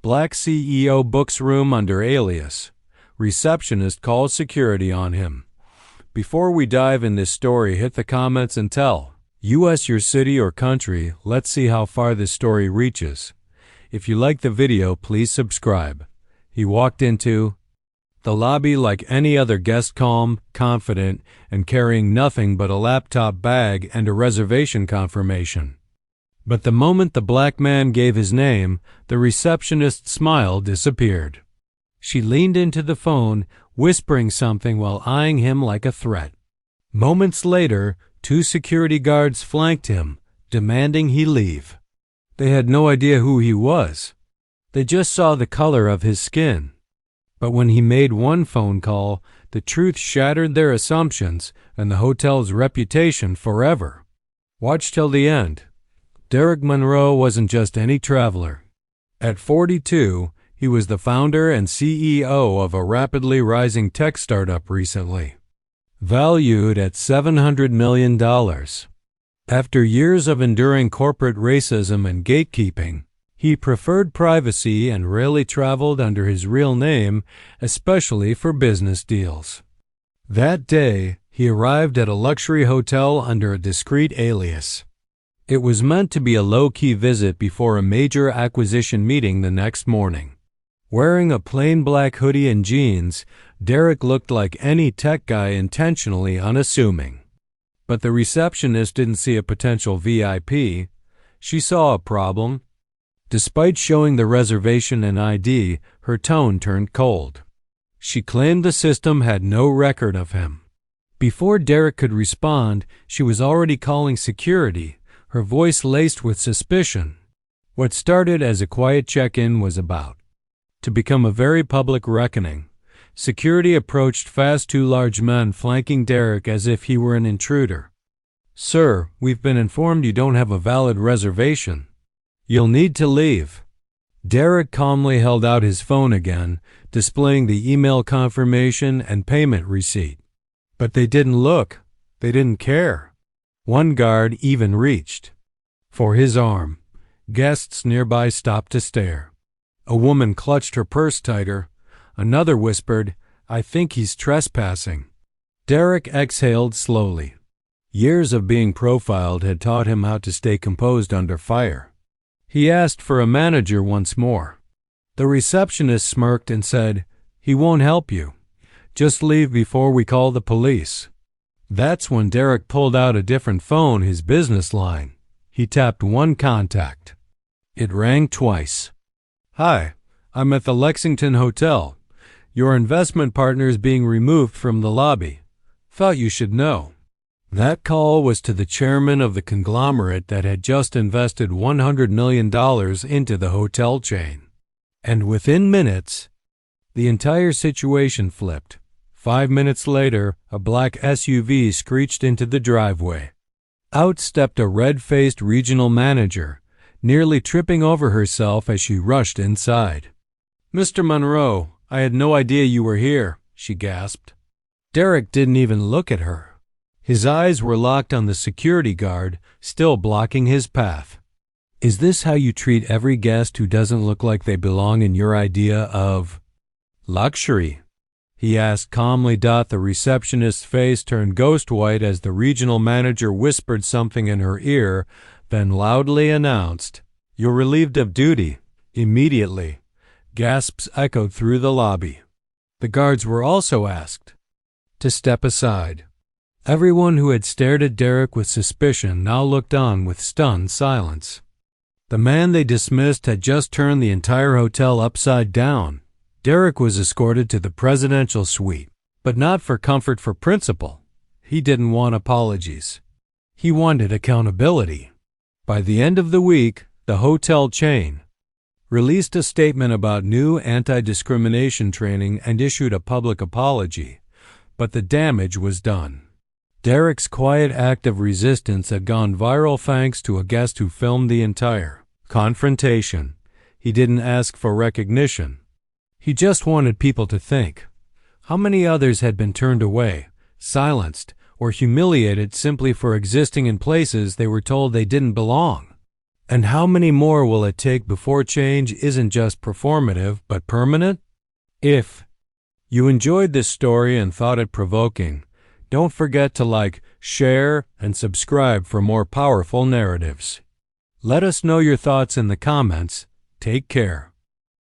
Black CEO books room under Alias. Receptionist calls security on him. Before we dive in this story, hit the comments and tell us your city or country. Let's see how far this story reaches. If you like the video, please subscribe. He walked into the lobby like any other guest, calm, confident, and carrying nothing but a laptop bag and a reservation confirmation. But the moment the black man gave his name, the receptionist's smile disappeared. She leaned into the phone, whispering something while eyeing him like a threat. Moments later, 2 security guards flanked him, demanding he leave. They had no idea who he was. They just saw the color of his skin. But when he made one phone call, the truth shattered their assumptions and the hotel's reputation forever. Watch till the end. Derek Monroe wasn't just any traveler. At 42, he was the founder and CEO of a rapidly rising tech startup recently, valued at $700 million. After years of enduring corporate racism and gatekeeping, he preferred privacy and rarely traveled under his real name, especially for business deals. That day, he arrived at a luxury hotel under a discreet alias. It was meant to be a low-key visit before a major acquisition meeting the next morning. Wearing a plain black hoodie and jeans, Derek looked like any tech guy, intentionally unassuming. But the receptionist didn't see a potential VIP. She saw a problem. Despite showing the reservation and ID, her tone turned cold. She claimed the system had no record of him. Before Derek could respond, she was already calling security, her voice laced with suspicion. What started as a quiet check-in was about to become a very public reckoning. Security approached fast, 2 large men flanking Derek as if he were an intruder. "Sir, we've been informed you don't have a valid reservation. You'll need to leave." Derek calmly held out his phone again, displaying the email confirmation and payment receipt. But they didn't look. They didn't care. One guard even reached for his arm. Guests nearby stopped to stare. A woman clutched her purse tighter. Another whispered, "I think he's trespassing." Derek exhaled slowly. Years of being profiled had taught him how to stay composed under fire. He asked for a manager once more. The receptionist smirked and said, "He won't help you. Just leave before we call the police." That's when Derek pulled out a different phone, his business line. He tapped one contact. It rang twice. "Hi, I'm at the Lexington Hotel. Your investment partner is being removed from the lobby. Thought you should know." That call was to the chairman of the conglomerate that had just invested $100 million into the hotel chain. And within minutes, the entire situation flipped. 5 minutes later, a black SUV screeched into the driveway. Out stepped a red-faced regional manager, nearly tripping over herself as she rushed inside. "Mr. Monroe, I had no idea you were here," she gasped. Derek didn't even look at her. His eyes were locked on the security guard, still blocking his path. "Is this how you treat every guest who doesn't look like they belong in your idea of luxury?" he asked calmly. The receptionist's face turned ghost white as the regional manager whispered something in her ear, then loudly announced, "You're relieved of duty immediately." Gasps echoed through the lobby. The guards were also asked to step aside. Everyone who had stared at Derek with suspicion now looked on with stunned silence. The man they dismissed had just turned the entire hotel upside down. Derek was escorted to the presidential suite, but not for comfort, for principle. He didn't want apologies. He wanted accountability. By the end of the week, the hotel chain released a statement about new anti-discrimination training and issued a public apology, but the damage was done. Derek's quiet act of resistance had gone viral thanks to a guest who filmed the entire confrontation. He didn't ask for recognition. He just wanted people to think. How many others had been turned away, silenced, or humiliated simply for existing in places they were told they didn't belong? And how many more will it take before change isn't just performative but permanent? If you enjoyed this story and thought it provoking, don't forget to like, share, and subscribe for more powerful narratives. Let us know your thoughts in the comments. Take care.